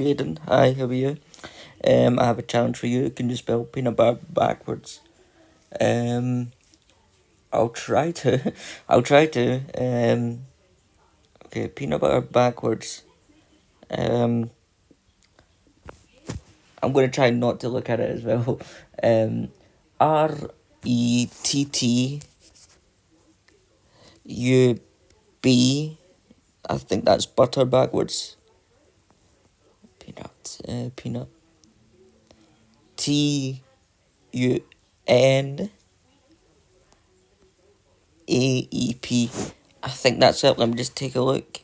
Hayden, hi, how are you? I have a challenge for you. Can you spell peanut butter backwards? Um, I'll try to. I'll try to. Okay, peanut butter backwards. Um, I'm gonna try not to look at it as well. RETTUB. I think that's butter backwards. Peanut. TUNAEP. I think that's it. Let me just take a look.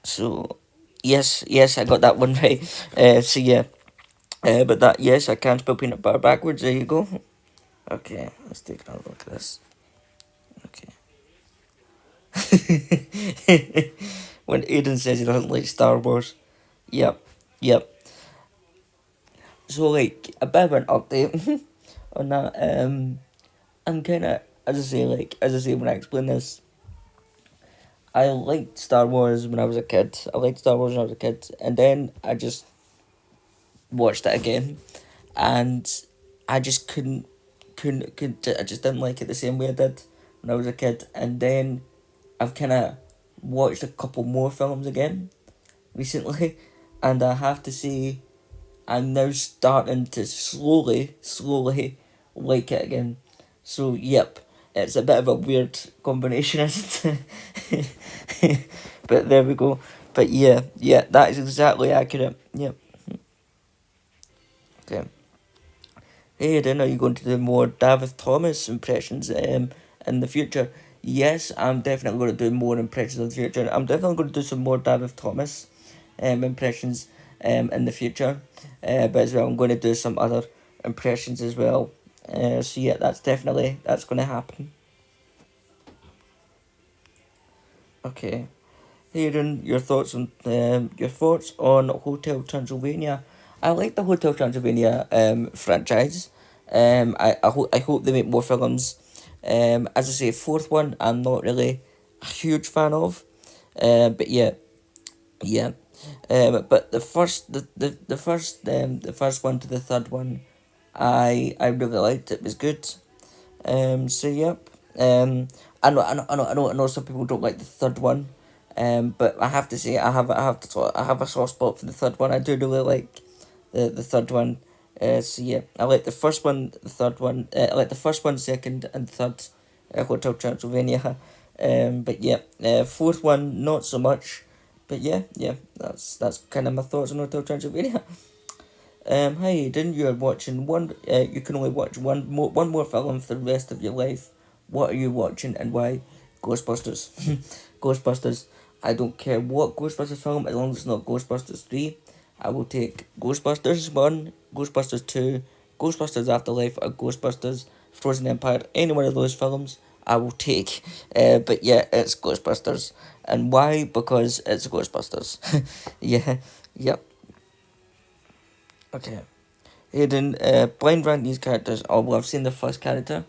So, yes, I got that one right. So yeah, but that yes, I can spell peanut butter backwards. There you go. Okay, let's take another look at this. Okay. When Aiden says he doesn't like Star Wars, yep, yep. So like a bit of an update on that. I'm kind of as I say when I explain this, I liked Star Wars when I was a kid. I liked Star Wars when I was a kid, and then I just watched it again, and I just couldn't I just didn't like it the same way I did when I was a kid. And then I've kind of watched a couple more films again recently, and I have to say I'm now starting to slowly like it again. So yep, it's a bit of a weird combination, isn't it? But there we go. But yeah, that is exactly accurate. Yep. Okay. Hey, then are you going to do more David Thomas impressions in the future? Yes, I'm definitely going to do more impressions in the future. I'm definitely going to do some more David Thomas impressions in the future. But as well, I'm going to do some other impressions as well. So yeah, that's going to happen. Okay. Hearing your thoughts on Hotel Transylvania. I like the Hotel Transylvania franchise. I hope they make more films. As I say, fourth one I'm not really a huge fan of. But yeah. But the first one to the third one, I really liked. It was good. So yep. I know some people don't like the third one. But I have to say I have a soft spot for the third one. I do really like the third one. So yeah, I like the first one, the third one. I like the first one, second, and third. Hotel Transylvania. But yeah, fourth one not so much. But yeah, that's kind of my thoughts on Hotel Transylvania. Hey, didn't you watching one? You can only watch one more film for the rest of your life. What are you watching and why? Ghostbusters. Ghostbusters. I don't care what Ghostbusters film, as long as it's not Ghostbusters 3. I will take Ghostbusters 1, Ghostbusters 2, Ghostbusters Afterlife, or Ghostbusters Frozen Empire. Any one of those films, I will take. But yeah, it's Ghostbusters. And why? Because it's Ghostbusters. Yeah, yep. Okay. Hayden, blind rank these characters. Oh, well, I've seen the first character.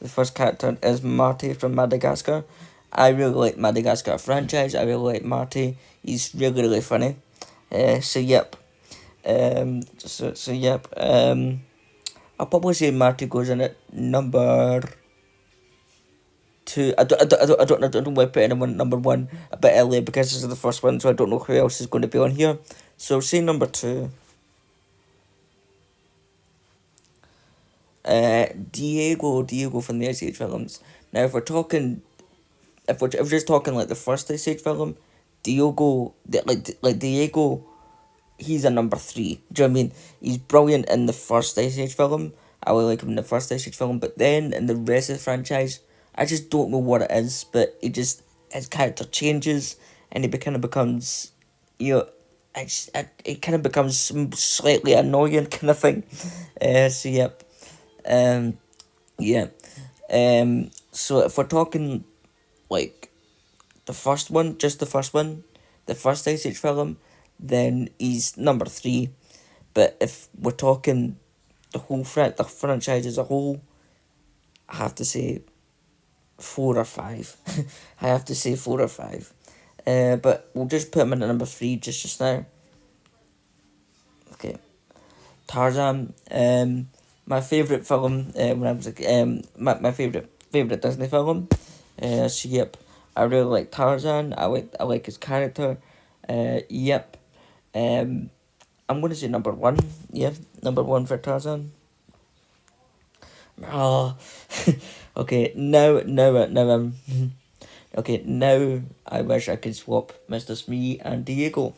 The first character is Marty from Madagascar. I really like Madagascar franchise. I really like Marty. He's really funny. So yep. So yep. I'll probably say Marty goes in at number two. I don't want to put anyone at number one a bit earlier because this is the first one, so I don't know who else is going to be on here. So say number two. Diego from the Ice Age films. Now, if we're just talking like the first Ice Age film, Diego, he's a number three. Do you know what I mean? He's brilliant in the first Ice Age film. I really like him in the first Ice Age film, but then in the rest of the franchise, I just don't know what it is. But his character changes, and he kind of becomes, you know, it kind of becomes slightly annoying kind of thing. So yep. Um, yeah. So if we're talking like the first one, just the first one, the first Ice Age film, then he's number three. But if we're talking the franchise as a whole, I have to say four or five. I have to say four or five. But we'll just put him in at number three just now. Tarzan. My favorite film when I was like my favorite Disney film. So yep, I really like Tarzan. I like his character. Yep. Um, I'm gonna say number one. Yeah, number one for Tarzan. Oh, okay. Now, okay. Now I wish I could swap Mr. Smee and Diego.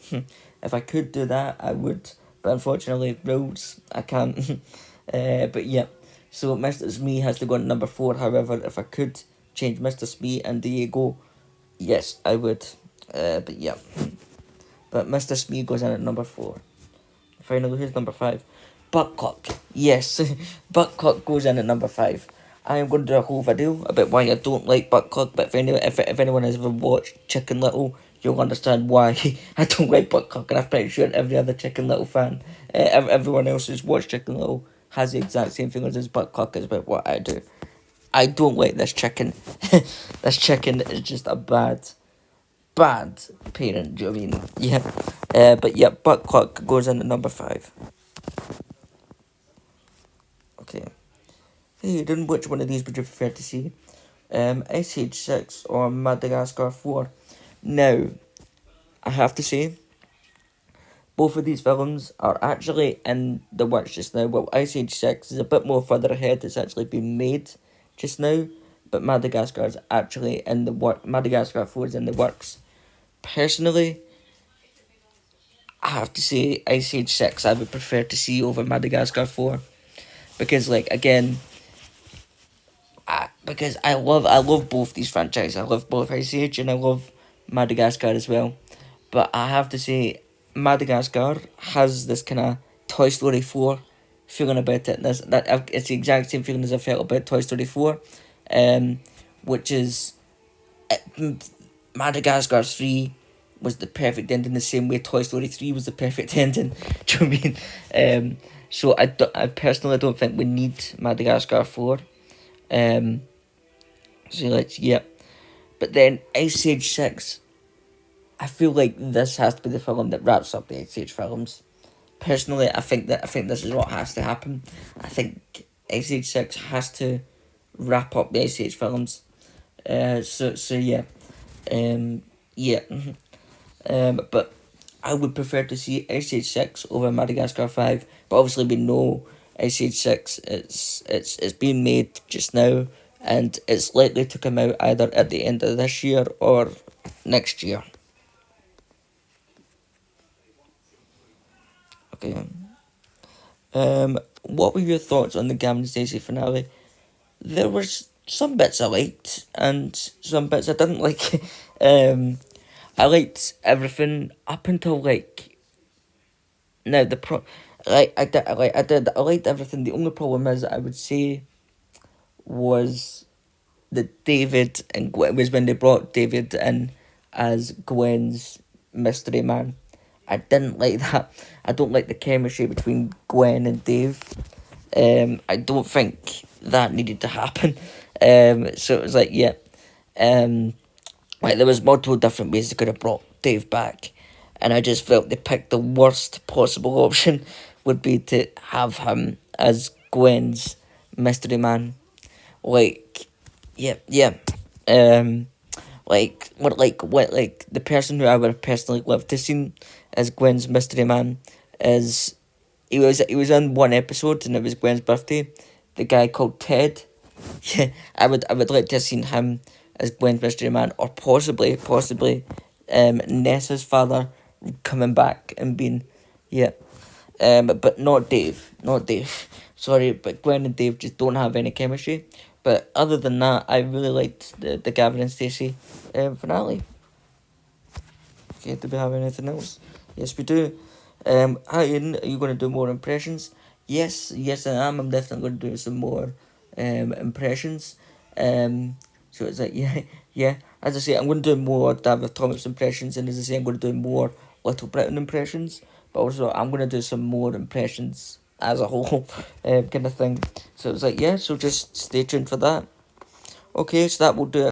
If I could do that, I would. But unfortunately, rules I can't. But yeah, so Mr. Smee has to go on number four. However, if I could change Mr. Smee and Diego, yes, I would. But yeah, but Mr. Smee goes in at number four. Finally, who's number five? Buttcock. Yes, Buttcock goes in at number five. I am going to do a whole video about why I don't like Buttcock, but if anyone has ever watched Chicken Little, you'll understand why I don't like Buttcock, and I'm pretty sure every other Chicken Little fan, everyone else who's watched Chicken Little, has the exact same feelings as Buttcock is about what I do. I don't like this chicken. This chicken is just a bad parent, do you know what I mean? Yeah. But yeah, Buttcock goes in at number five. Okay. Hey, then which one of these would you prefer to see? Ice Age 6 or Madagascar 4? Now, I have to say, both of these films are actually in the works just now. Well, Ice Age 6 is a bit more further ahead, it's actually been made just now, but Madagascar is actually in the work. Madagascar 4 is in the works. Personally, I have to say Ice Age 6 I would prefer to see over Madagascar 4. Because, like, again, because I love both these franchises. I love both Ice Age and I love Madagascar as well. But I have to say, Madagascar has this kind of Toy Story 4 feeling about it. It's the exact same feeling as I felt about Toy Story 4, which is Madagascar 3 was the perfect ending the same way Toy Story 3 was the perfect ending. Do you know what I mean? So I personally don't think we need Madagascar 4. So let's, yeah. But then Ice Age 6, I feel like this has to be the film that wraps up the Ice Age films. Personally, I think this is what has to happen. I think Ice Age 6 has to wrap up the Ice Age films. So yeah. Yeah. But I would prefer to see Ice Age 6 over Madagascar 5. But obviously we know Ice Age 6 it's being made just now, and it's likely to come out either at the end of this year or next year. Okay. What were your thoughts on the Gavin and Stacey finale? There was some bits I liked and some bits I didn't like. I liked everything up until like now the I liked everything. The only problem is I would say was that David and Gwen was when they brought David in as Gwen's mystery man. I didn't like that. I don't like the chemistry between Gwen and Dave. I don't think that needed to happen. So it was like, yeah. Like there was multiple different ways they could have brought Dave back, and I just felt they picked the worst possible option would be to have him as Gwen's mystery man. Like, yeah, yeah. Um, like the person who I would have personally loved to see as Gwen's mystery man is he was on one episode and it was Gwen's birthday. The guy called Ted. Yeah, I would like to have seen him as Gwen's mystery man, or possibly, Nessa's father coming back and being, yeah, but not Dave, Sorry, but Gwen and Dave just don't have any chemistry. But other than that, I really liked the Gavin and Stacey finale. Okay, do we have anything else? Yes, we do. Hi Ian, are you going to do more impressions? Yes I am. I'm definitely going to do some more impressions. So it's like, yeah. As I say, I'm going to do more David Thomas impressions, and as I say, I'm going to do more Little Britain impressions. But also, I'm going to do some more impressions as a whole, kind of thing. So it's like, yeah. So just stay tuned for that. Okay, so that will do it.